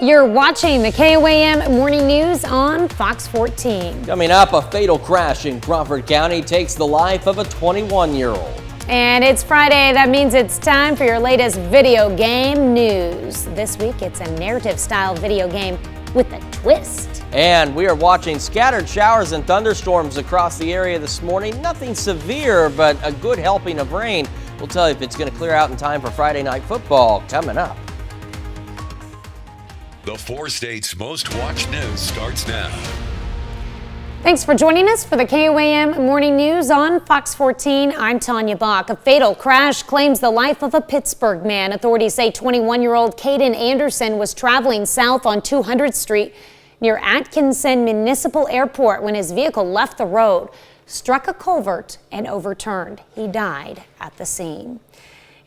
You're watching the KOAM Morning News on Fox 14. Coming up, a fatal crash in Crawford County takes the life of a 21-year-old. And it's Friday. That means it's time for your latest video game news. This week, it's a narrative-style video game with a twist. And we are watching scattered showers and thunderstorms across the area this morning. Nothing severe, but a good helping of rain. We'll tell you if it's going to clear out in time for Friday Night Football coming up. The four states' most watched news starts now. Thanks for joining us for the KOAM Morning News on Fox 14. I'm Tanya Bach. A fatal crash claims the life of a Pittsburgh man. Authorities say 21-year-old Caden Anderson was traveling south on 200th Street near Atkinson Municipal Airport when his vehicle left the road, struck a culvert, and overturned. He died at the scene.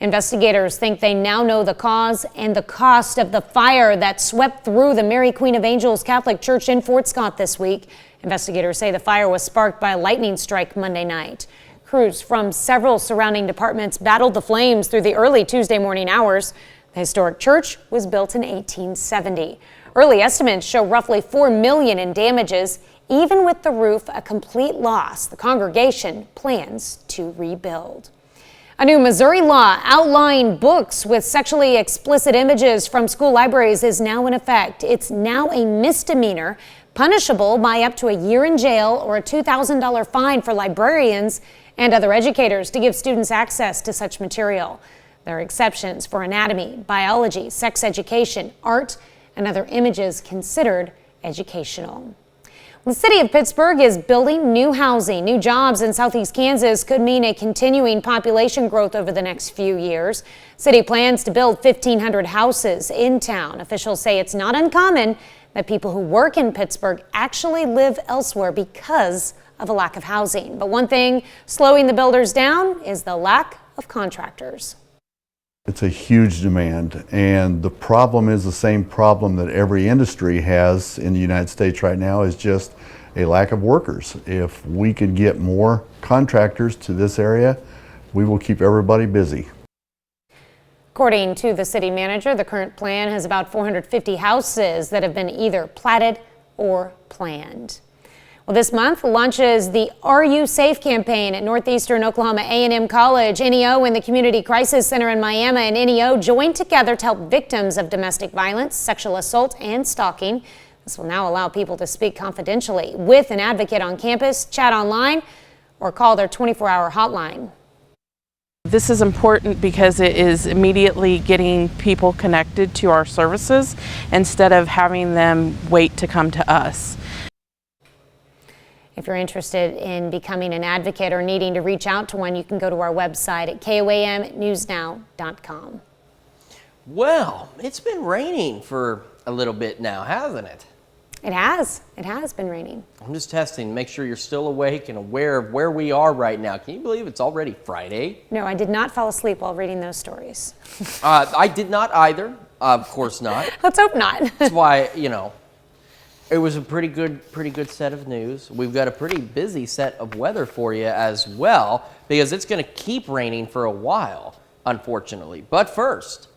Investigators think they now know the cause and the cost of the fire that swept through the Mary Queen of Angels Catholic Church in Fort Scott this week. Investigators say the fire was sparked by a lightning strike Monday night. Crews from several surrounding departments battled the flames through the early Tuesday morning hours. The historic church was built in 1870. Early estimates show roughly $4 million in damages. Even with the roof a complete loss, the congregation plans to rebuild. A new Missouri law outlawing books with sexually explicit images from school libraries is now in effect. It's now a misdemeanor, punishable by up to a year in jail or a $2,000 fine for librarians and other educators to give students access to such material. There are exceptions for anatomy, biology, sex education, art, and other images considered educational. The city of Pittsburgh is building new housing. New jobs in southeast Kansas could mean a continuing population growth over the next few years. City plans to build 1,500 houses in town. Officials say it's not uncommon that people who work in Pittsburgh actually live elsewhere because of a lack of housing. But one thing slowing the builders down is the lack of contractors. It's a huge demand, and the problem is the same problem that every industry has in the United States right now, is just a lack of workers. If we could get more contractors to this area, we will keep everybody busy. According to the city manager, the current plan has about 450 houses that have been either platted or planned. Well, this month launches the Are You Safe campaign at Northeastern Oklahoma A&M College. NEO and the Community Crisis Center in Miami and NEO joined together to help victims of domestic violence, sexual assault, and stalking. This will now allow people to speak confidentially with an advocate on campus, chat online, or call their 24-hour hotline. This is important because it is immediately getting people connected to our services instead of having them wait to come to us. If you're interested in becoming an advocate or needing to reach out to one, you can go to our website at koamnewsnow.com. Well, it's been raining for a little bit now, hasn't it? It has. It has been raining. I'm just testing, make sure you're still awake and aware of where we are right now. Can you believe it's already Friday? No, I did not fall asleep while reading those stories. I did not either. Of course not. Let's hope not. That's why, it was a pretty good set of news. We've got a pretty busy set of weather for you as well, because it's going to keep raining for a while, unfortunately. But first,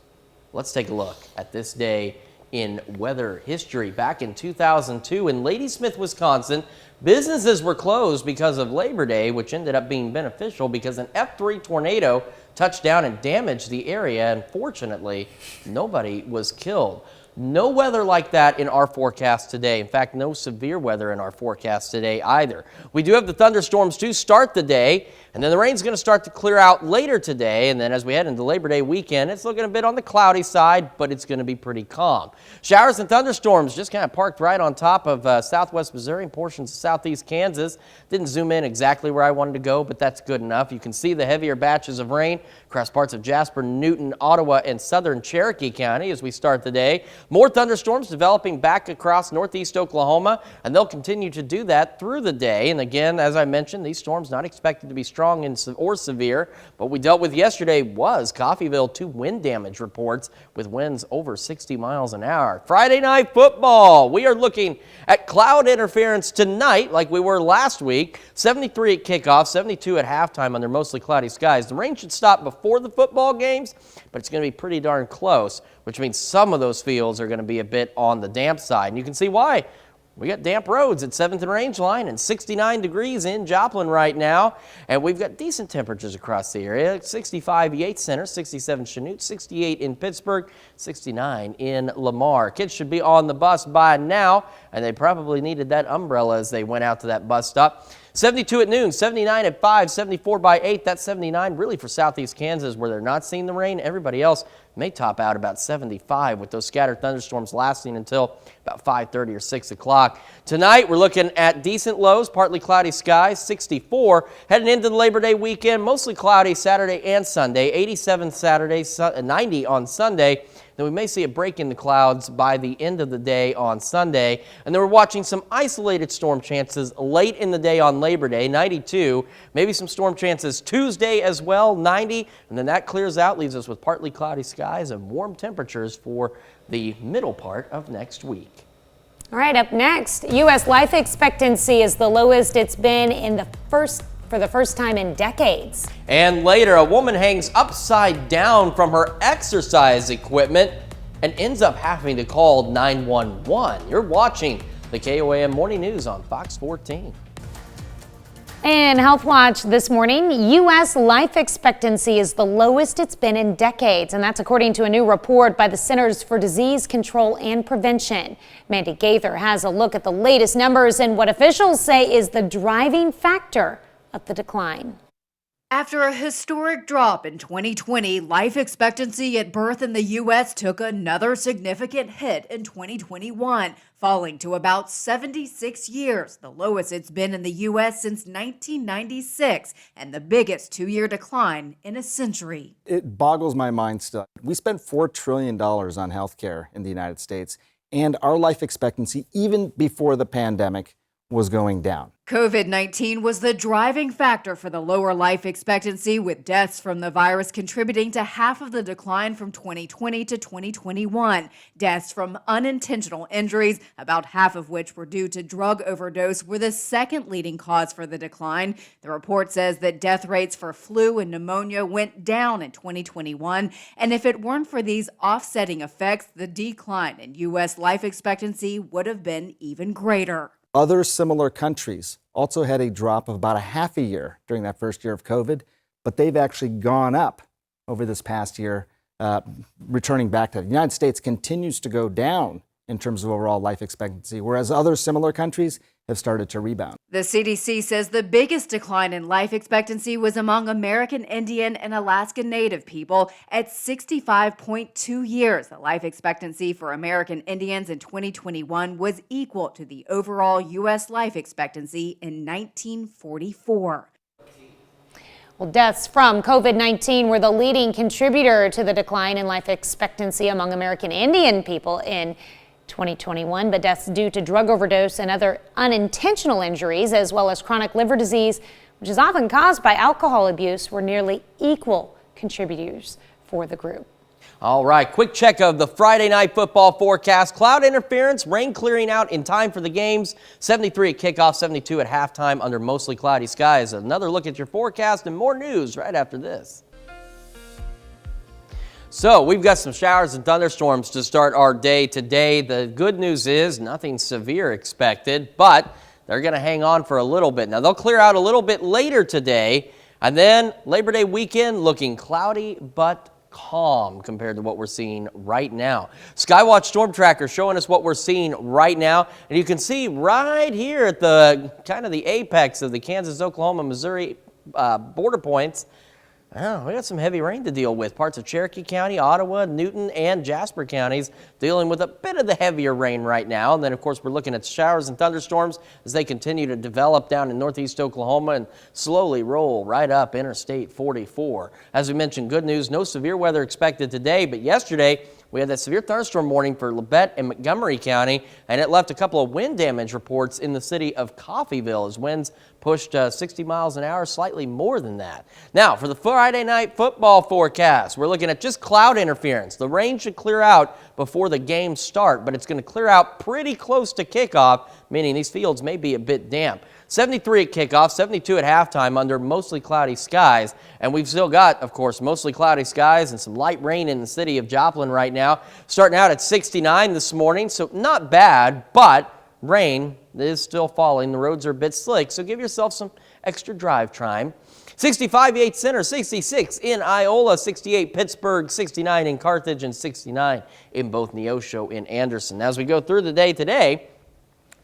let's take a look at this day in weather history. Back in 2002 in Ladysmith, Wisconsin, businesses were closed because of Labor Day, which ended up being beneficial because an F3 tornado touched down and damaged the area, and fortunately, nobody was killed. No weather like that in our forecast today. In fact, no severe weather in our forecast today either. We do have the thunderstorms to start the day, and then the rain's going to start to clear out later today. And then as we head into Labor Day weekend, it's looking a bit on the cloudy side, but it's going to be pretty calm. Showers and thunderstorms just kind of parked right on top of southwest Missouri and portions of southeast Kansas. Didn't zoom in exactly where I wanted to go, but that's good enough. You can see the heavier batches of rain across parts of Jasper, Newton, Ottawa, and southern Cherokee County as we start the day. More thunderstorms developing back across northeast Oklahoma, and they'll continue to do that through the day. And again, as I mentioned, these storms not expected to be strong or severe. What we dealt with yesterday was Coffeyville 2 wind damage reports with winds over 60 miles an hour. Friday night football. We are looking at cloud interference tonight like we were last week. 73 at kickoff, 72 at halftime under mostly cloudy skies. The rain should stop before the football games, but it's going to be pretty darn close. which means some of those fields are going to be a bit on the damp side. And you can see why. We got damp roads at 7th and Rangeline and 69 degrees in Joplin right now. And we've got decent temperatures across the area. 65 Yates Center, 67 Chanute, 68 in Pittsburgh, 69 in Lamar. Kids should be on the bus by now, and they probably needed that umbrella as they went out to that bus stop. 72 at noon, 79 at 5, 74 by 8. That's 79 really for southeast Kansas where they're not seeing the rain. Everybody else may top out about 75 with those scattered thunderstorms lasting until about 5:30 or 6 o'clock. Tonight we're looking at decent lows, partly cloudy skies, 64. Heading into the Labor Day weekend, mostly cloudy Saturday and Sunday, 87 Saturday, 90 on Sunday. Then we may see a break in the clouds by the end of the day on Sunday. And then we're watching some isolated storm chances late in the day on Labor Day, 92. Maybe some storm chances Tuesday as well, 90. And then that clears out, leaves us with partly cloudy skies and warm temperatures for the middle part of next week. All right, up next, U.S. life expectancy is the lowest it's been for the first time in decades. And later, a woman hangs upside down from her exercise equipment and ends up having to call 911. You're watching the KOAM Morning News on Fox 14. And Health Watch this morning, U.S. life expectancy is the lowest it's been in decades, and that's according to a new report by the Centers for Disease Control and Prevention. Mandy Gaither has a look at the latest numbers and what officials say is the driving factor of the decline. After a historic drop in 2020, life expectancy at birth in the U.S. took another significant hit in 2021, falling to about 76 years, the lowest it's been in the U.S. since 1996, and the biggest two-year decline in a century. It boggles my mind still. We spent $4 trillion on healthcare in the United States, and our life expectancy, even before the pandemic, was going down. COVID-19 was the driving factor for the lower life expectancy, with deaths from the virus contributing to half of the decline from 2020 to 2021. Deaths from unintentional injuries, about half of which were due to drug overdose, were the second leading cause for the decline. The report says that death rates for flu and pneumonia went down in 2021, and if it weren't for these offsetting effects, the decline in U.S. life expectancy would have been even greater. Other similar countries also had a drop of about a half a year during that first year of COVID, but they've actually gone up over this past year, returning back to it. The United States continues to go down in terms of overall life expectancy, whereas other similar countries have started to rebound. The CDC says the biggest decline in life expectancy was among American Indian and Alaska Native people at 65.2 years. The life expectancy for American Indians in 2021 was equal to the overall U.S. life expectancy in 1944. Well, deaths from COVID-19 were the leading contributor to the decline in life expectancy among American Indian people in 2021, but deaths due to drug overdose and other unintentional injuries, as well as chronic liver disease, which is often caused by alcohol abuse, were nearly equal contributors for the group. All right, quick check of the Friday night football forecast. Cloud interference, rain clearing out in time for the games. 73 at kickoff, 72 at halftime under mostly cloudy skies. Another look at your forecast and more news right after this. So we've got some showers and thunderstorms to start our day today. The good news is nothing severe expected, but they're going to hang on for a little bit. Now they'll clear out a little bit later today, and then Labor Day weekend looking cloudy but calm compared to what we're seeing right now. Skywatch Storm Tracker showing us what we're seeing right now, and you can see right here at the kind of the apex of the Kansas, Oklahoma, Missouri border points. Oh, we got some heavy rain to deal with. Parts of Cherokee County, Ottawa, Newton, and Jasper counties dealing with a bit of the heavier rain right now. And then, of course, we're looking at showers and thunderstorms as they continue to develop down in northeast Oklahoma and slowly roll right up Interstate 44. As we mentioned, good news, no severe weather expected today, but yesterday we had that severe thunderstorm warning for Labette and Montgomery County, and it left a couple of wind damage reports in the city of Coffeyville as winds pushed 60 miles an hour, slightly more than that. Now, for the Friday night football forecast, we're looking at just cloud interference. The rain should clear out before the games start, but it's going to clear out pretty close to kickoff, meaning these fields may be a bit damp. 73 at kickoff, 72 at halftime under mostly cloudy skies. And we've still got, of course, mostly cloudy skies and some light rain in the city of Joplin right now. now. Starting out at 69 this morning, so not bad, but rain is still falling. The roads are a bit slick, so give yourself some extra drive time. 65 Yates Center, 66 in Iola, 68 Pittsburgh, 69 in Carthage, and 69 in both Neosho and Anderson. As we go through the day today,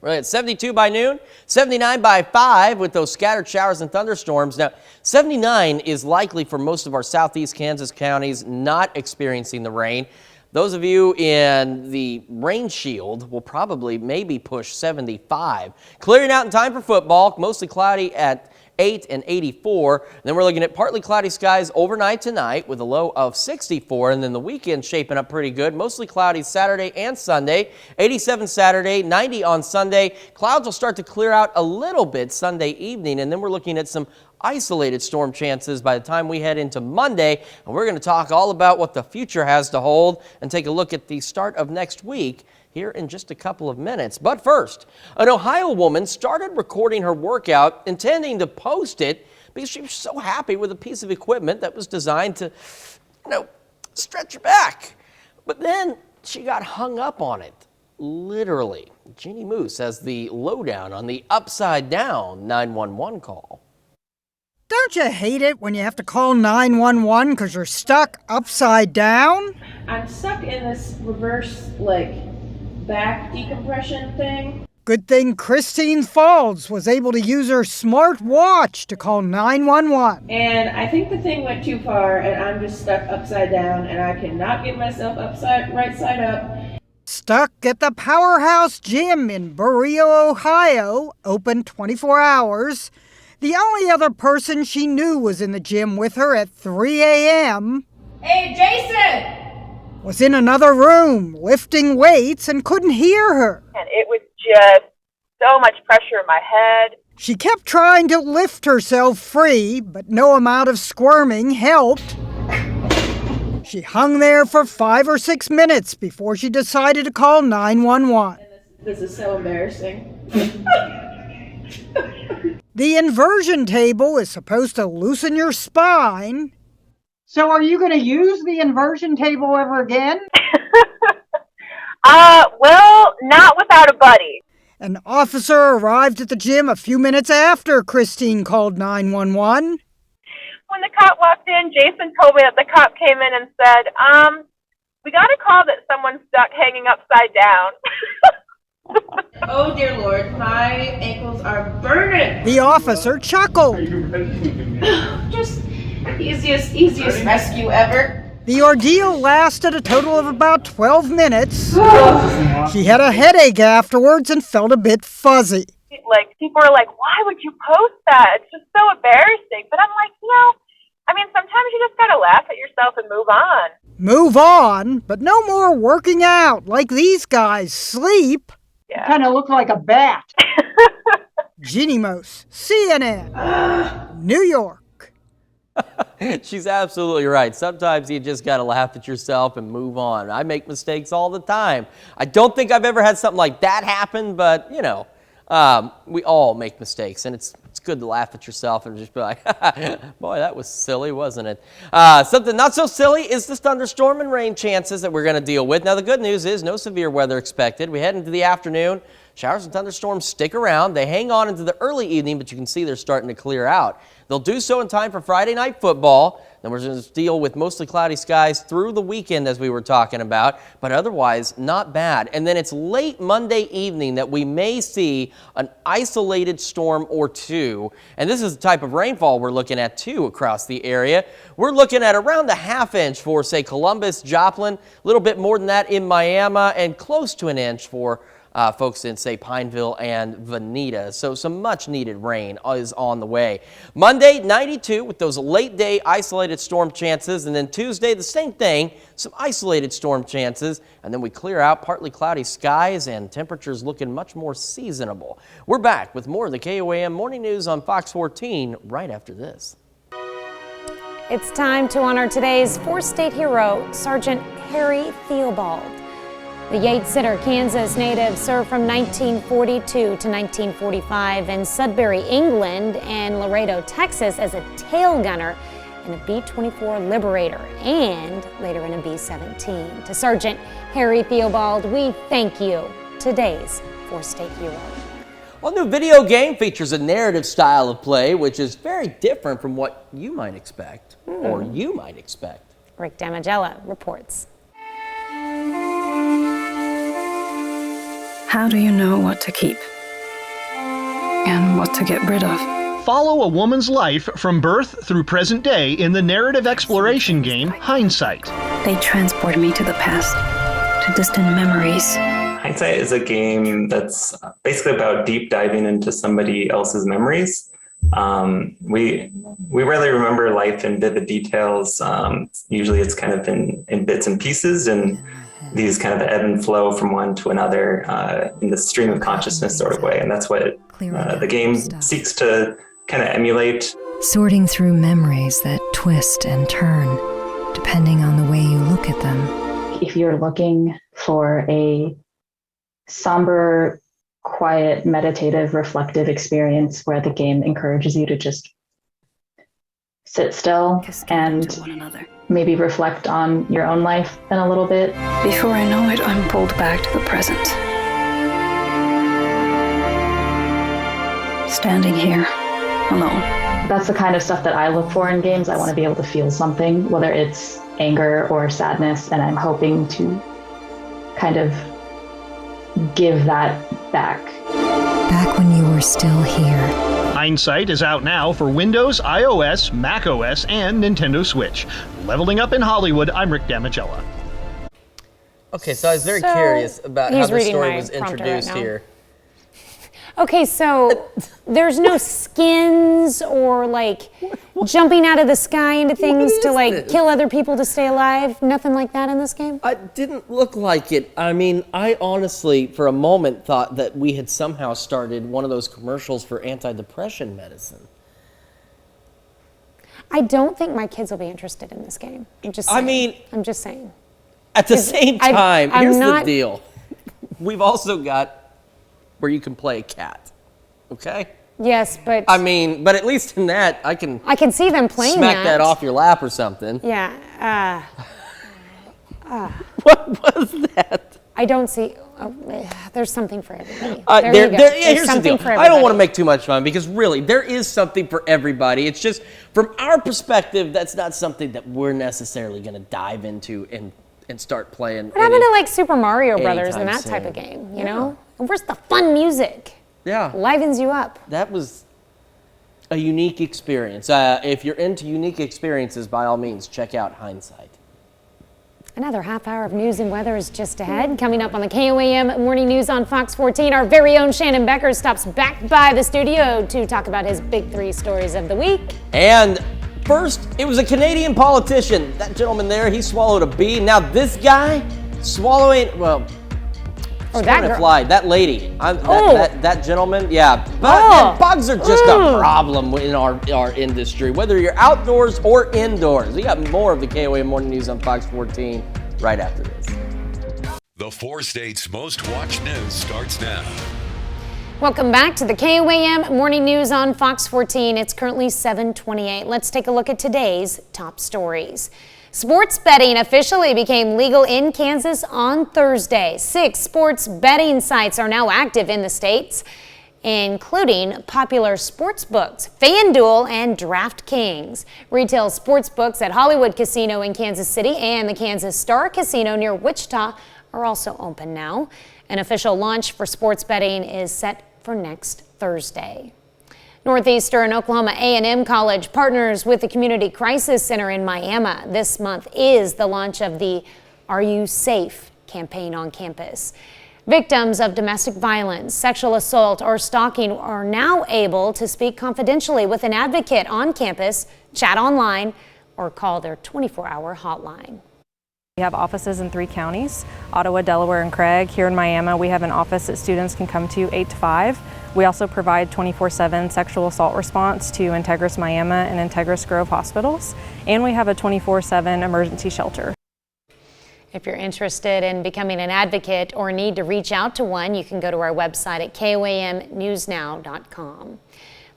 we're at 72 by noon, 79 by 5 with those scattered showers and thunderstorms. Now, 79 is likely for most of our southeast Kansas counties not experiencing the rain. Those of you in the rain shield will probably maybe push 75. Clearing out in time for football, mostly cloudy at 8 and 84. Then we're looking at partly cloudy skies overnight tonight with a low of 64. And then the weekend shaping up pretty good. Mostly cloudy Saturday and Sunday. 87 Saturday, 90 on Sunday. Clouds will start to clear out a little bit Sunday evening. And then we're looking at some isolated storm chances by the time we head into Monday. And we're going to talk all about what the future has to hold and take a look at the start of next week here in just a couple of minutes. But first, an Ohio woman started recording her workout, intending to post it because she was so happy with a piece of equipment that was designed to, stretch her back. But then she got hung up on it, literally. Jeannie Moose has the lowdown on the upside down 911 call. Don't you hate it when you have to call 911 because you're stuck upside down? I'm stuck in this reverse, back decompression thing. Good thing Christine Falls was able to use her smart watch to call 911. And I think the thing went too far and I'm just stuck upside down and I cannot get myself right side up. Stuck at the Powerhouse Gym in Berea, Ohio, open 24 hours. The only other person she knew was in the gym with her at 3 a.m. Hey, Jason! was in another room lifting weights and couldn't hear her. And it was just so much pressure in my head. She kept trying to lift herself free, but no amount of squirming helped. She hung there for 5 or 6 minutes before she decided to call 911. This is so embarrassing. The inversion table is supposed to loosen your spine. So are you going to use the inversion table ever again? Well, not without a buddy. An officer arrived at the gym a few minutes after Christine called 911. When the cop walked in, Jason told me that the cop came in and said, we got a call that someone's stuck hanging upside down. Oh, dear Lord, my ankles are burning. The officer chuckled. Just easiest rescue ever. The ordeal lasted a total of about 12 minutes. She had a headache afterwards and felt a bit fuzzy. People are like, why would you post that? It's just so embarrassing. But I'm like, sometimes you just gotta laugh at yourself and move on. Move on, but no more working out like these guys sleep. Yeah. Kind of look like a bat. Jeannie Moose, CNN, New York. She's absolutely right. Sometimes you just got to laugh at yourself and move on. I make mistakes all the time. I don't think I've ever had something like that happen, but, we all make mistakes, and it's good to laugh at yourself and just be like, boy, that was silly, wasn't it? Something not so silly is the thunderstorm and rain chances that we're going to deal with. Now, the good news is no severe weather expected. We head into the afternoon. Showers and thunderstorms stick around. They hang on into the early evening, but you can see they're starting to clear out. They'll do so in time for Friday night football. Then we're going to deal with mostly cloudy skies through the weekend, as we were talking about, but otherwise not bad. And then it's late Monday evening that we may see an isolated storm or two. And this is the type of rainfall we're looking at, too, across the area. We're looking at around a ½ inch for, say, Columbus, Joplin, a little bit more than that in Miami, and close to an inch for folks in, say, Pineville and Veneta. So some much needed rain is on the way. Monday, 92 with those late day isolated storm chances. And then Tuesday, the same thing, some isolated storm chances. And then we clear out partly cloudy skies and temperatures looking much more seasonable. We're back with more of the KOAM Morning News on Fox 14 right after this. It's time to honor today's four-state hero, Sergeant Harry Theobald. The Yates Center, Kansas native served from 1942 to 1945 in Sudbury, England, and Laredo, Texas as a tail gunner. and a B-24 Liberator, and later in a B-17. To Sergeant Harry Theobald, we thank you, today's four-state hero. Well, new video game features a narrative style of play, which is very different from what you might expect, or you might expect. Rick Damigella reports. How do you know what to keep and what to get rid of? Follow a woman's life from birth through present day in the narrative exploration game Hindsight. They transport me to the past, to distant memories. Hindsight is a game that's basically about deep diving into somebody else's memories. We rarely remember life in vivid details. Usually it's kind of in bits and pieces, and these kind of ebb and flow from one to another in the stream of consciousness sort of way. And that's what the game seeks to kind of emulate. Sorting through memories that twist and turn, depending on the way you look at them. If you're looking for a somber, quiet, meditative, reflective experience where the game encourages you to just sit still and maybe reflect on your own life in a little bit. Before I know it, I'm pulled back to the present. Standing here, alone. That's the kind of stuff that I look for in games. I want to be able to feel something, whether it's anger or sadness, and I'm hoping to kind of give that back. Back when you were still here. Hindsight is out now for Windows, iOS, macOS, and Nintendo Switch. Leveling Up in Hollywood, I'm Rick Damigella. Okay, so I was very curious about how the story was introduced here. Okay, so there's no skins or like jumping out of the sky into things to like kill other people to stay alive? Nothing like that in this game? It didn't look like it. I mean, I honestly, for a moment, thought that we had somehow started one of those commercials for antidepressant medicine. I don't think my kids will be interested in this game. I'm just saying. At the same time, here's the deal. We've also got where you can play a cat, okay? Yes, but I mean, but at least in that, I can see them playing smack that off your lap or something. Yeah. What was that? I don't see. There's something for everybody. Here's the deal. I don't want to make too much fun because really, there is something for everybody. It's just from our perspective, that's not something that we're necessarily going to dive into and start playing. What happened to like Super Mario Brothers and that type of game? You know, and where's the fun music? Yeah, livens you up. That was a unique experience. If you're into unique experiences, by all means, check out Hindsight. Another half hour of news and weather is just ahead. Coming up on the KOAM Morning News on Fox 14, our very own Shannon Becker stops back by the studio to talk about his big three stories of the week. And first, it was a Canadian politician. That gentleman there, he swallowed a bee. Now this guy swallowing, well, that lady, that gentleman, yeah. But bugs are just a problem in our industry, whether you're outdoors or indoors. We got more of the KOA Morning News on Fox 14 right after this. The four states' most watched news starts now. Welcome back to the KOAM Morning News on Fox 14. It's currently 7:28. Let's take a look at today's top stories. Sports betting officially became legal in Kansas on Thursday. 6 sports betting sites are now active in the states, including popular sports books, FanDuel and DraftKings. Retail sports books at Hollywood Casino in Kansas City and the Kansas Star Casino near Wichita are also open now. An official launch for sports betting is set for next Thursday. Northeastern Oklahoma A&M College partners with the Community Crisis Center in Miami. This month is the launch of the Are You Safe campaign on campus. Victims of domestic violence, sexual assault, or stalking are now able to speak confidentially with an advocate on campus, chat online, or call their 24-hour hotline. We have offices in 3 counties, Ottawa, Delaware, and Craig. Here in Miami, we have an office that students can come to 8 to 5. We also provide 24/7 sexual assault response to Integris Miami and Integris Grove hospitals, and we have a 24/7 emergency shelter. If you're interested in becoming an advocate or need to reach out to one, you can go to our website at KOAMnewsnow.com.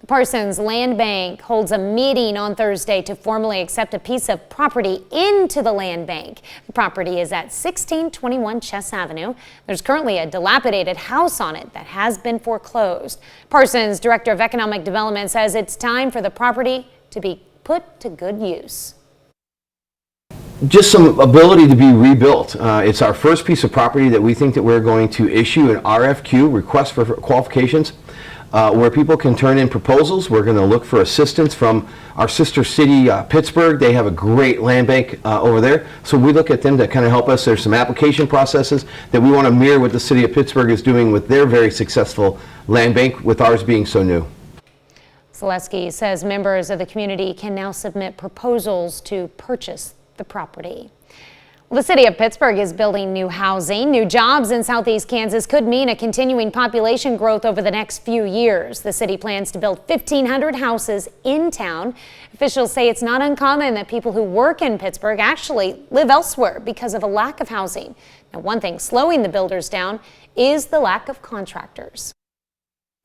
The Parsons Land Bank holds a meeting on Thursday to formally accept a piece of property into the land bank. The property is at 1621 Chess Avenue. There's currently a dilapidated house on it that has been foreclosed. Parsons, Director of Economic Development, says it's time for the property to be put to good use. Just some ability to be rebuilt. It's our first piece of property that we think that we're going to issue an RFQ, request for qualifications, where people can turn in proposals. We're going to look for assistance from our sister city, Pittsburgh. They have a great land bank over there. So we look at them to kind of help us. There's some application processes that we want to mirror what the city of Pittsburgh is doing with their very successful land bank, with ours being so new. Zaleski says members of the community can now submit proposals to purchase the property. Well, the city of Pittsburgh is building new housing. New jobs in southeast Kansas could mean a continuing population growth over the next few years. The city plans to build 1,500 houses in town. Officials say it's not uncommon that people who work in Pittsburgh actually live elsewhere because of a lack of housing. Now, one thing slowing the builders down is the lack of contractors.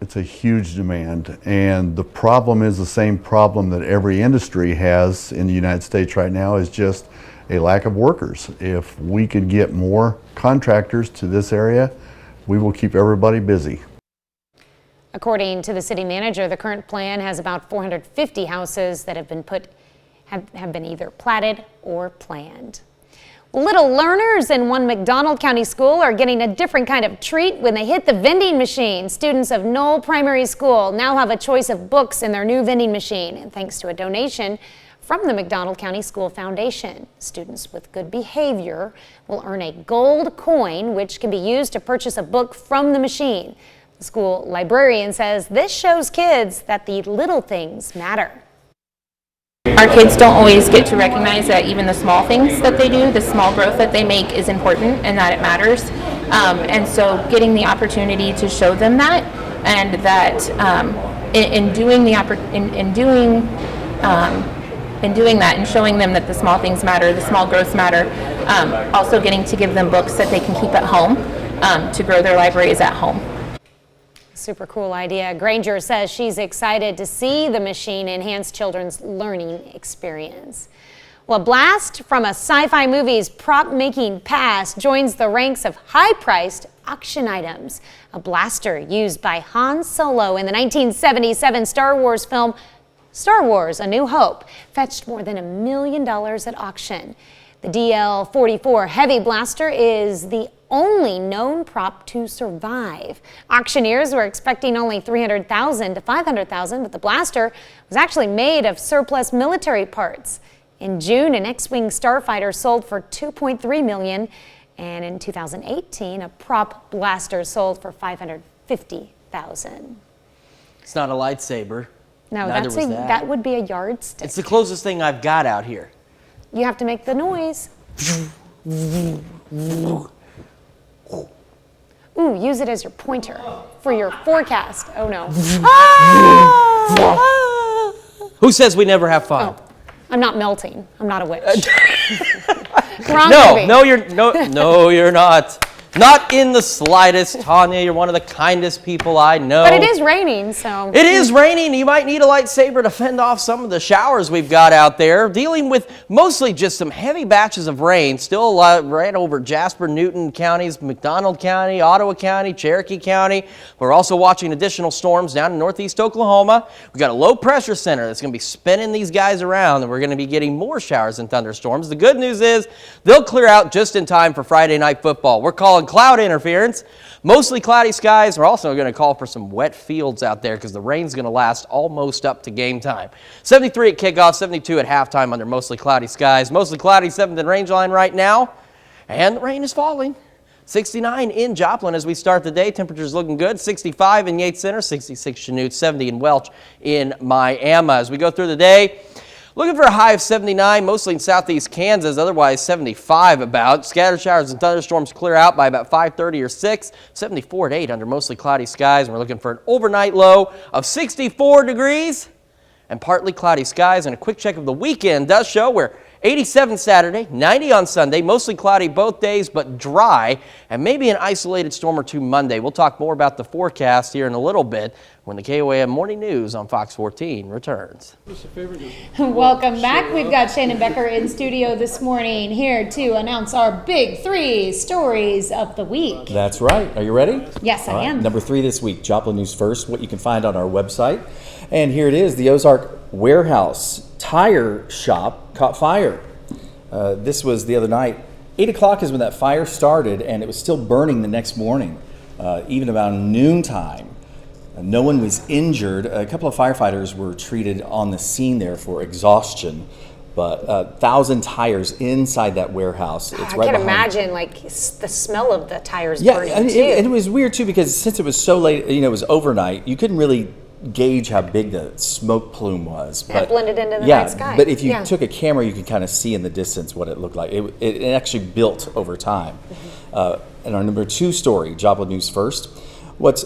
It's a huge demand, and the problem is the same problem that every industry has in the United States right now, is just a lack of workers. If we could get more contractors to this area, we will keep everybody busy. According to the city manager, the current plan has about 450 houses that have been either platted or planned. Little learners in one McDonald County school are getting a different kind of treat when they hit the vending machine. Students of Knoll Primary School now have a choice of books in their new vending machine, and thanks to a donation from the McDonald County School Foundation. Students with good behavior will earn a gold coin, which can be used to purchase a book from the machine. The school librarian says this shows kids that the little things matter. Our kids don't always get to recognize that even the small things that they do, the small growth that they make, is important and that it matters. And so getting the opportunity to show them that, and that in doing that and showing them that the small things matter, the small growths matter, also getting to give them books that they can keep at home to grow their libraries at home. Super cool idea. Granger says she's excited to see the machine enhance children's learning experience. Well, a blast from a sci-fi movie's prop-making past joins the ranks of high-priced auction items. A blaster used by Han Solo in the 1977 Star Wars film Star Wars: A New Hope fetched more than $1 million at auction. The DL-44 heavy blaster is the only known prop to survive. Auctioneers were expecting only $300,000 to $500,000, but the blaster was actually made of surplus military parts. In June, an X-Wing starfighter sold for $2.3 million, and in 2018, a prop blaster sold for $550,000. It's not a lightsaber. No, that would be a yardstick. It's the closest thing I've got out here. You have to make the noise. Ooh, use it as your pointer for your forecast. Oh no. Who says we never have fun? Oh, I'm not melting. I'm not a witch. No, you're not. Not in the slightest, Tanya. You're one of the kindest people I know. But it is raining, so. It is raining. You might need a lightsaber to fend off some of the showers we've got out there. Dealing with mostly just some heavy batches of rain. Still right over Jasper, Newton counties, McDonald County, Ottawa County, Cherokee County. We're also watching additional storms down in northeast Oklahoma. We've got a low pressure center that's going to be spinning these guys around, and we're going to be getting more showers and thunderstorms. The good news is they'll clear out just in time for Friday night football. We're calling cloud interference. Mostly cloudy skies. We're also going to call for some wet fields out there because the rain's going to last almost up to game time. 73 at kickoff, 72 at halftime under mostly cloudy skies. Mostly cloudy, 7th and range line right now. And the rain is falling. 69 in Joplin as we start the day. Temperatures looking good. 65 in Yates Center, 66 Chanute, 70 in Welch in Miami. As we go through the day, looking for a high of 79, mostly in southeast Kansas, otherwise 75 about. Scattered showers and thunderstorms clear out by about 5:30 or 6. 74 at 8 under mostly cloudy skies. And we're looking for an overnight low of 64 degrees and partly cloudy skies. And a quick check of the weekend does show we're 87 Saturday, 90 on Sunday, mostly cloudy both days, but dry, and maybe an isolated storm or two Monday. We'll talk more about the forecast here in a little bit when the KOAM Morning News on Fox 14 returns. Welcome back. We've got Shannon Becker in studio this morning here to announce our big 3 stories of the week. That's right. Are you ready? Yes, I am. Number 3 this week, Joplin News First, what you can find on our website. And here it is, the Ozark Warehouse Tire Shop caught fire. This was the other night. 8 o'clock is when that fire started, and it was still burning the next morning, even about noontime. No one was injured. A couple of firefighters were treated on the scene there for exhaustion, but 1,000 tires inside that warehouse. It's I right can behind. imagine like the smell of the tires Yeah, burning and too. it was weird too because since it was so late, it was overnight, you couldn't really gauge how big the smoke plume was. It blended into the yeah, night sky. but if you Yeah. took a camera, you could kind of see in the distance what it looked like. It actually built over time. And our number 2 story, Joplin News First. What's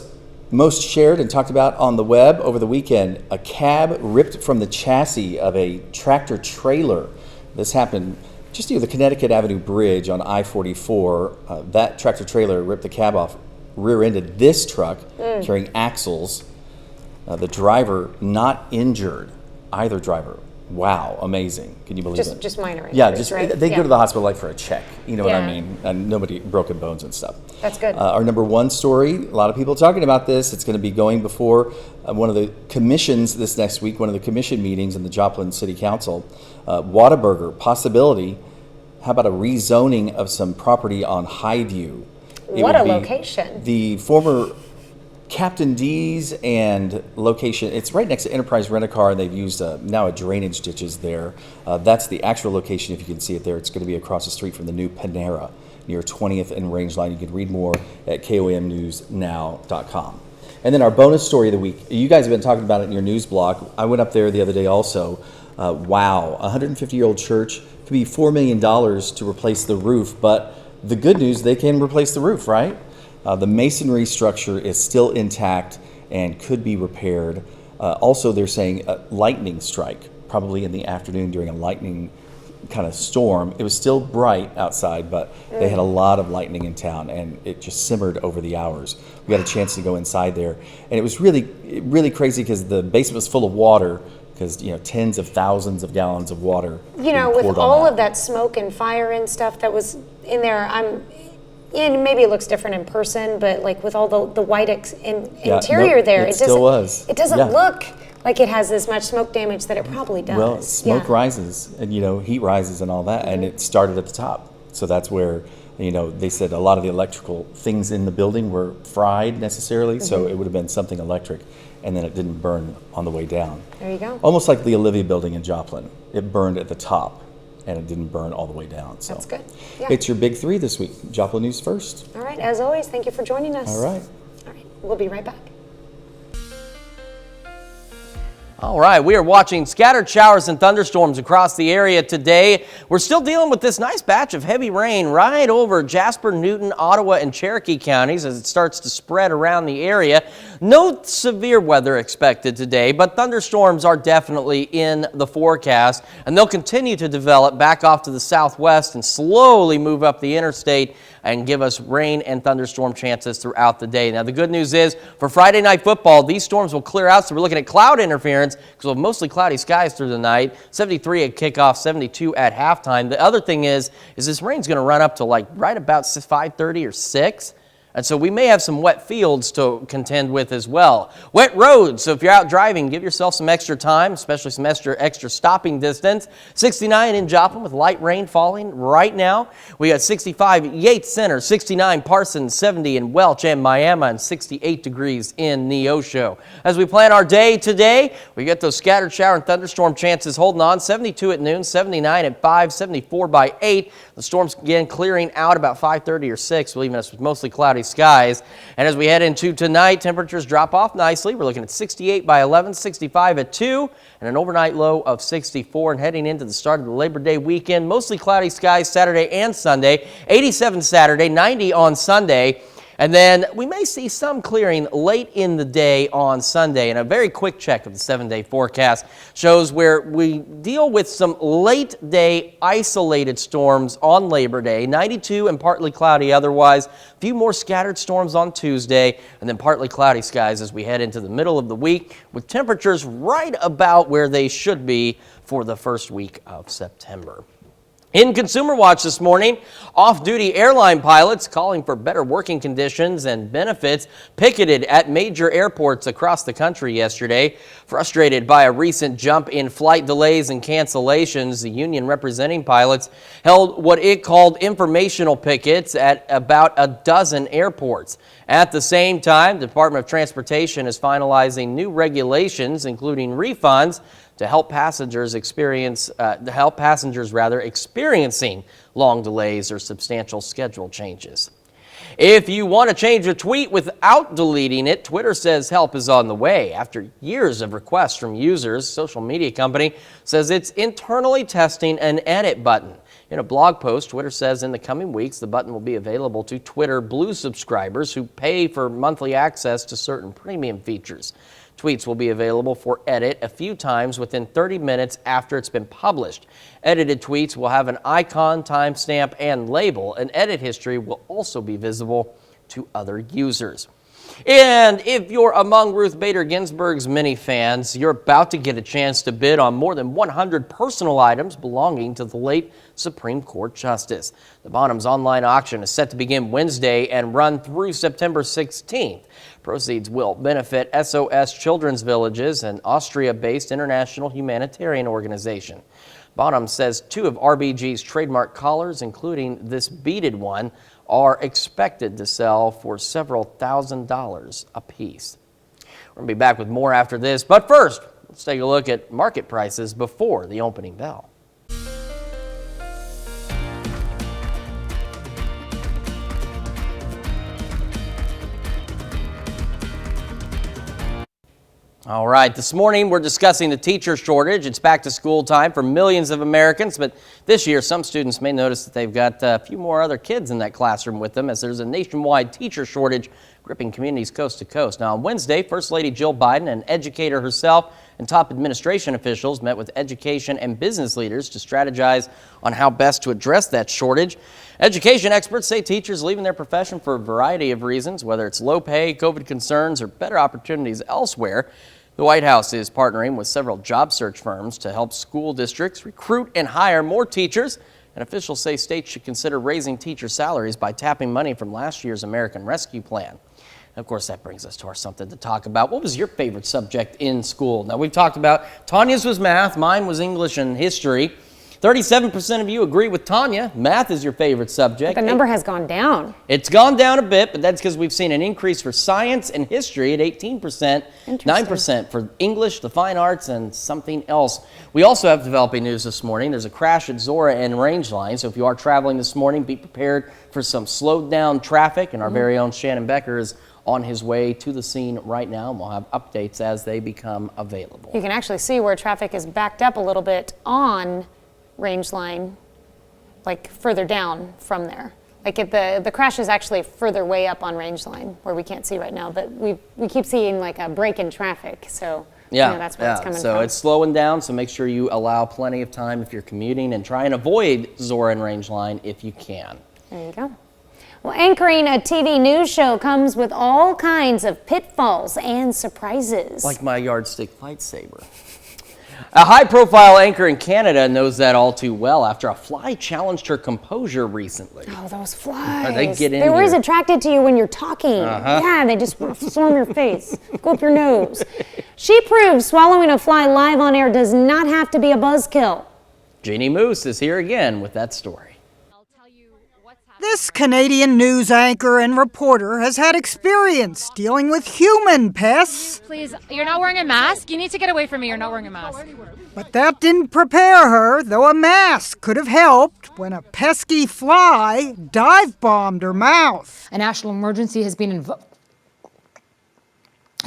most shared and talked about on the web over the weekend, a cab ripped from the chassis of a tractor trailer. This happened just near the Connecticut Avenue Bridge on I-44. That tractor trailer ripped the cab off, rear-ended this truck carrying axles. The driver not injured, either driver. Wow, amazing. Can you believe it? Just minor injuries, Yeah, just right? they go to the hospital like for a check. You know what I Yeah. mean? And nobody broken bones and stuff. That's good. Our number 1 story, a lot of people talking about this. It's going to be going before one of the commissions this next week, one of the commission meetings in the Joplin City Council. Whataburger, possibility. How about a rezoning of some property on Highview? What a location. The former Captain D's and location, it's right next to Enterprise Rent-A-Car, and they've used now a drainage ditches there. That's the actual location, if you can see it there. It's going to be across the street from the new Panera near 20th and Rangeline. You can read more at KOAMnewsnow.com. And then our bonus story of the week. You guys have been talking about it in your news blog. I went up there the other day also. Wow, a 150-year-old church could be $4 million to replace the roof, but the good news, they can replace the roof, right? The masonry structure is still intact and could be repaired. Also, they're saying a lightning strike, probably in the afternoon during a lightning kind of storm. It was still bright outside, but they had a lot of lightning in town, and it just simmered over the hours. We got a chance to go inside there, and it was really crazy because the basement was full of water because, tens of thousands of gallons of water. With all of that smoke and fire and stuff that was in there, and maybe it looks different in person, but like with all the white interior there, it still was. It doesn't look like it has this much smoke damage that it probably does. Well, smoke rises and, heat rises and all that, and it started at the top. So that's where, they said a lot of the electrical things in the building were fried necessarily, so it would have been something electric, and then it didn't burn on the way down. There you go. Almost like the Olivia building in Joplin. It burned at the top, and it didn't burn all the way down. So that's good. Yeah. It's your big 3 this week. Joplin News First. All right, as always, thank you for joining us. All right. We'll be right back. All right, we are watching scattered showers and thunderstorms across the area today. We're still dealing with this nice batch of heavy rain right over Jasper, Newton, Ottawa, and Cherokee counties as it starts to spread around the area. No severe weather expected today, but thunderstorms are definitely in the forecast, and they'll continue to develop back off to the southwest and slowly move up the interstate and give us rain and thunderstorm chances throughout the day. Now, the good news is for Friday Night Football, these storms will clear out, so we're looking at cloud interference because we'll have mostly cloudy skies through the night. 73 at kickoff, 72 at halftime. The other thing is this rain's going to run up to like right about 5:30 or 6. And so we may have some wet fields to contend with as well. Wet roads, so if you're out driving, give yourself some extra time, especially some extra stopping distance. 69 in Joplin with light rain falling right now. We got 65 Yates Center, 69 Parsons, 70 in Welch and Miami, and 68 degrees in Neosho. As we plan our day today, we get those scattered shower and thunderstorm chances holding on. 72 at noon, 79 at 5, 74 by 8. The storms again clearing out about 5:30 or 6, leaving us with mostly cloudy skies. And as we head into tonight, temperatures drop off nicely. We're looking at 68 by 11, 65 at 2, and an overnight low of 64. And heading into the start of the Labor Day weekend, mostly cloudy skies Saturday and Sunday. 87 Saturday, 90 on Sunday. And then we may see some clearing late in the day on Sunday. And a very quick check of the 7-day forecast shows where we deal with some late day isolated storms on Labor Day, 92 and partly cloudy otherwise. A few more scattered storms on Tuesday, and then partly cloudy skies as we head into the middle of the week with temperatures right about where they should be for the first week of September. In Consumer Watch this morning, off-duty airline pilots calling for better working conditions and benefits picketed at major airports across the country yesterday. Frustrated by a recent jump in flight delays and cancellations, the union representing pilots held what it called informational pickets at about a dozen airports. At the same time, the Department of Transportation is finalizing new regulations, including refunds, to help passengers experiencing long delays or substantial schedule changes. If you want to change a tweet without deleting it, Twitter says help is on the way. After years of requests from users, social media company says it's internally testing an edit button. In a blog post, Twitter says in the coming weeks, the button will be available to Twitter Blue subscribers who pay for monthly access to certain premium features. Tweets will be available for edit a few times within 30 minutes after it's been published. Edited tweets will have an icon, timestamp, and label. An edit history will also be visible to other users. And if you're among Ruth Bader Ginsburg's many fans, you're about to get a chance to bid on more than 100 personal items belonging to the late Supreme Court Justice. The Bonhams online auction is set to begin Wednesday and run through September 16th. Proceeds will benefit SOS Children's Villages, an Austria-based international humanitarian organization. Bonham says 2 of RBG's trademark collars, including this beaded one, are expected to sell for several $1,000s a piece. We're going to be back with more after this, but first, let's take a look at market prices before the opening bell. All right, this morning we're discussing the teacher shortage. It's back to school time for millions of Americans, but this year some students may notice that they've got a few more other kids in that classroom with them as there's a nationwide teacher shortage gripping communities coast to coast. Now on Wednesday, First Lady Jill Biden, an educator herself, and top administration officials met with education and business leaders to strategize on how best to address that shortage. Education experts say teachers leaving their profession for a variety of reasons, whether it's low pay, COVID concerns, or better opportunities elsewhere. The White House is partnering with several job search firms to help school districts recruit and hire more teachers. And officials say states should consider raising teacher salaries by tapping money from last year's American Rescue Plan. And of course, that brings us to our something to talk about. What was your favorite subject in school? Now, we've talked about Tanya's was math, mine was English and history. 37% of you agree with Tanya. Math is your favorite subject. But the number has gone down. It's gone down a bit, but that's because we've seen an increase for science and history at 18%, 9% for English, the fine arts, and something else. We also have developing news this morning. There's a crash at Zora and Rangeline, so if you are traveling this morning, be prepared for some slowed down traffic, and our very own Shannon Becker is on his way to the scene right now, and we'll have updates as they become available. You can actually see where traffic is backed up a little bit on Rangeline, like further down from there. Like the crash is actually further way up on Rangeline where we can't see right now, but we keep seeing like a break in traffic, so yeah, that's where it's coming so from. It's slowing down, so make sure you allow plenty of time if you're commuting and try and avoid Zora and Rangeline if you can. There you go. Well, anchoring a TV news show comes with all kinds of pitfalls and surprises. Like my yardstick lightsaber. A high-profile anchor in Canada knows that all too well after a fly challenged her composure recently. Oh, those flies. They get in They're always here. attracted to you when you're talking. Yeah, they just swarm your face, go up your nose. She proves swallowing a fly live on air does not have to be a buzzkill. Jeannie Moose is here again with that story. This Canadian news anchor and reporter has had experience dealing with human pests. Please, you're not wearing a mask? You need to get away from me. You're not wearing a mask. But that didn't prepare her, though a mask could have helped when a pesky fly dive-bombed her mouth. A national emergency has been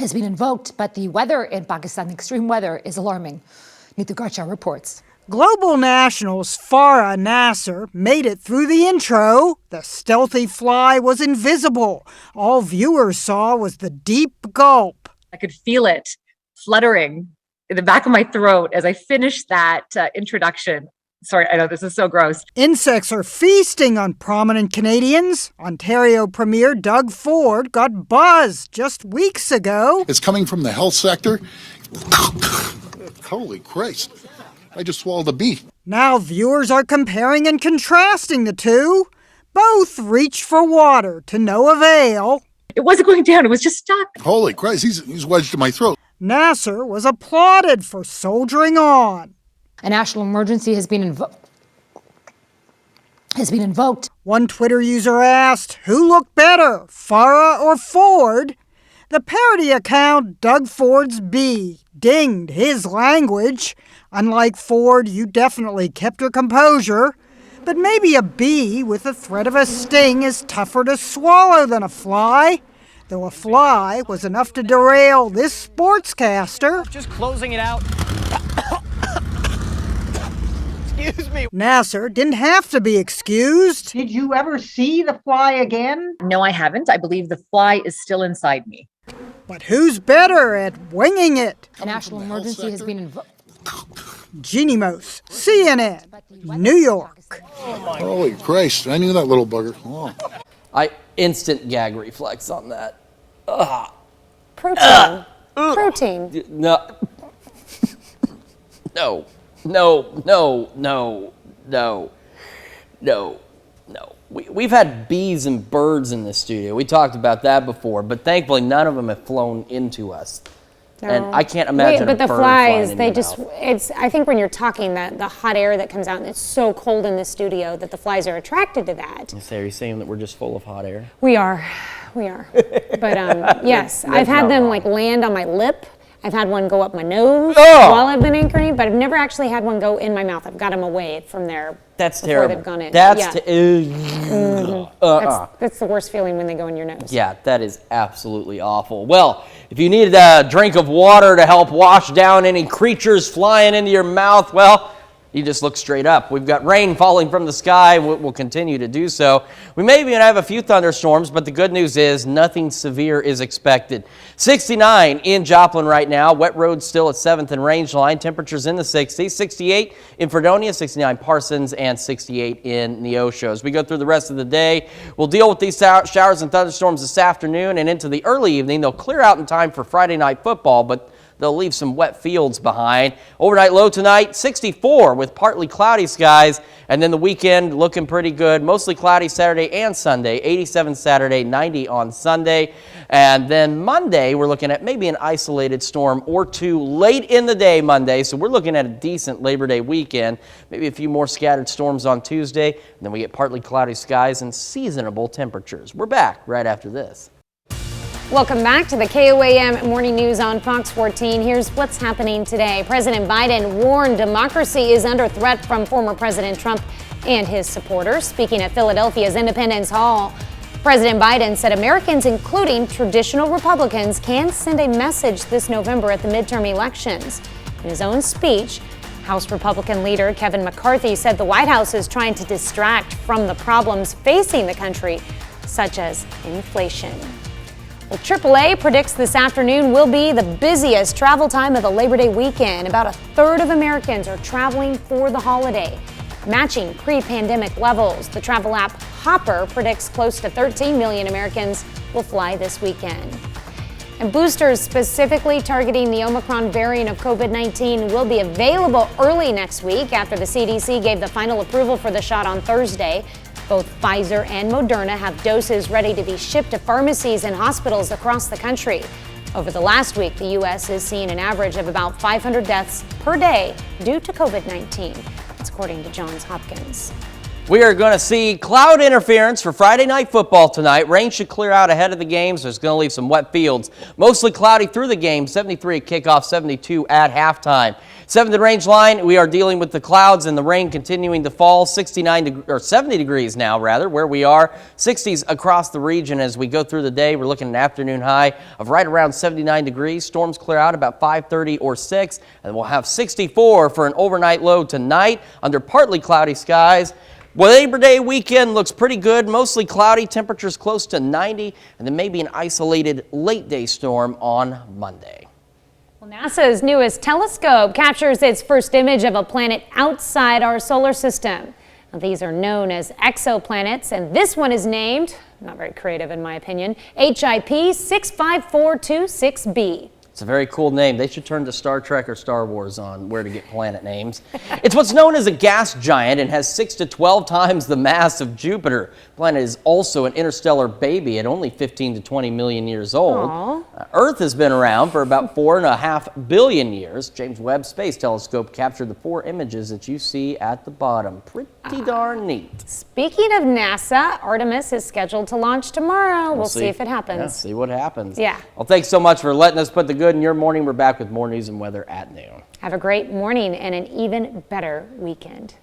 invoked, but the weather in Pakistan, extreme weather, is alarming. Neetu Garcha reports. Global Nationals Farah Nasser made it through the intro. The stealthy fly was invisible. All viewers saw was the deep gulp. I could feel it fluttering in the back of my throat as I finished that introduction. Sorry, I know this is so gross. Insects are feasting on prominent Canadians. Ontario Premier Doug Ford got buzzed just weeks ago. It's coming from the health sector. Holy Christ. I just swallowed a bee. Now viewers are comparing and contrasting the two. Both reached for water to no avail. It wasn't going down, it was just stuck. Holy Christ, he's wedged in my throat. Nasser was applauded for soldiering on. A national emergency has been invoked. One Twitter user asked, who looked better, Farah or Ford? The parody account Doug Ford's Bee dinged his language. Unlike Ford, you definitely kept your composure. But maybe a bee with the threat of a sting is tougher to swallow than a fly. Though a fly was enough to derail this sportscaster. Just closing it out. Excuse me. Nasser didn't have to be excused. Did you ever see the fly again? No, I haven't. I believe the fly is still inside me. But who's better at winging it? A national emergency has been invoked. Jeannie Mose, CNN, New York. Holy Christ, I knew that little bugger. Oh. I instant gag reflex on that. Ugh. Protein. Protein. No. No. No. No. No. No. No. No. We've had bees and birds in the studio. We talked about that before, but thankfully none of them have flown into us. No. And I can't imagine but a the bird flies, flying they in your just, mouth. it's, I think when you're talking, the hot air that comes out, and it's so cold in the studio that the flies are attracted to that. Are you saying that we're just full of hot air? We are. But yes, I've had them like land on my lip. I've had one go up my nose while I've been anchoring, but I've never actually had one go in my mouth. I've got them away from there. That's before terrible. They've gone in. That's that's the worst feeling when they go in your nose. Yeah, that is absolutely awful. Well, if you needed a drink of water to help wash down any creatures flying into your mouth, well, you just look straight up. We've got rain falling from the sky. We'll continue to do so. We may even have a few thunderstorms, but the good news is nothing severe is expected. 69 in Joplin right now. Wet roads still at 7th and Rangeline. Temperatures in the 60s. 68 in Fredonia, 69 Parsons, and 68 in Neosho. As we go through the rest of the day, we'll deal with these showers and thunderstorms this afternoon and into the early evening. They'll clear out in time for Friday night football, but they'll leave some wet fields behind. Overnight low tonight, 64 with partly cloudy skies. And then the weekend looking pretty good. Mostly cloudy Saturday and Sunday. 87 Saturday, 90 on Sunday. And then Monday, we're looking at maybe an isolated storm or two late in the day Monday. So we're looking at a decent Labor Day weekend. Maybe a few more scattered storms on Tuesday. And then we get partly cloudy skies and seasonable temperatures. We're back right after this. Welcome back to the KOAM Morning News on Fox 14. Here's what's happening today. President Biden warned democracy is under threat from former President Trump and his supporters. Speaking at Philadelphia's Independence Hall, President Biden said Americans, including traditional Republicans, can send a message this November at the midterm elections. In his own speech, House Republican leader Kevin McCarthy said the White House is trying to distract from the problems facing the country, such as inflation. Well, AAA predicts this afternoon will be the busiest travel time of the Labor Day weekend. About a third of Americans are traveling for the holiday, matching pre-pandemic levels. The travel app Hopper predicts close to 13 million Americans will fly this weekend. And boosters specifically targeting the Omicron variant of COVID-19 will be available early next week after the CDC gave the final approval for the shot on Thursday. Both Pfizer and Moderna have doses ready to be shipped to pharmacies and hospitals across the country. Over the last week, the U.S. has seen an average of about 500 deaths per day due to COVID-19. That's according to Johns Hopkins. We are going to see cloud interference for Friday night football tonight. Rain should clear out ahead of the game, so it's going to leave some wet fields. Mostly cloudy through the game, 73 at kickoff, 72 at halftime. 7th range line, we are dealing with the clouds and the rain continuing to fall. 70 degrees now, rather, where we are. 60s across the region as we go through the day. We're looking at an afternoon high of right around 79 degrees. Storms clear out about 5:30 or 6, and we'll have 64 for an overnight low tonight under partly cloudy skies. Well, Labor Day weekend looks pretty good, mostly cloudy, temperatures close to 90, and then maybe an isolated late day storm on Monday. Well, NASA's newest telescope captures its first image of a planet outside our solar system. Now, these are known as exoplanets, and this one is named, not very creative in my opinion, HIP 65426b. It's a very cool name. They should turn to Star Trek or Star Wars on where to get planet names. It's what's known as a gas giant and has 6 to 12 times the mass of Jupiter. The planet is also an interstellar baby at only 15 to 20 million years old. Earth has been around for about 4.5 billion years. James Webb Space Telescope captured the 4 images that you see at the bottom. Pretty darn neat. Speaking of NASA, Artemis is scheduled to launch tomorrow. We'll see if it happens. Yeah, see what happens. Yeah. Well, thanks so much for letting us put the good in your morning. We're back with more news and weather at noon. Have a great morning and an even better weekend.